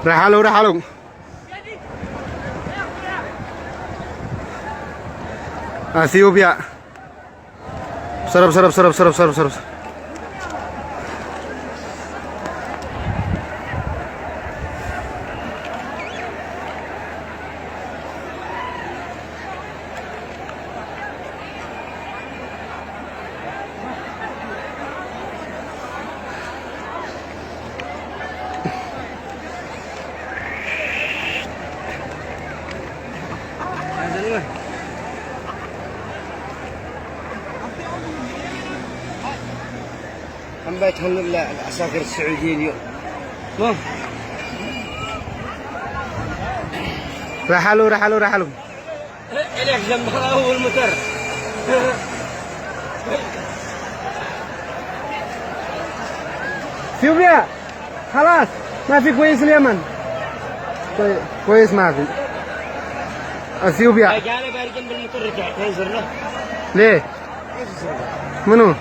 رحلوا اثيوبيا. سرب. هم بيتهم العساكر السعوديين اليوم. رحلوا إليك جنبها هو المتر. اثيوبيا خلاص ما في كويس اليمن. كويس ما في اثيوبيا. جانب جنب المتر رجعت ينزل له. ليه؟ منو؟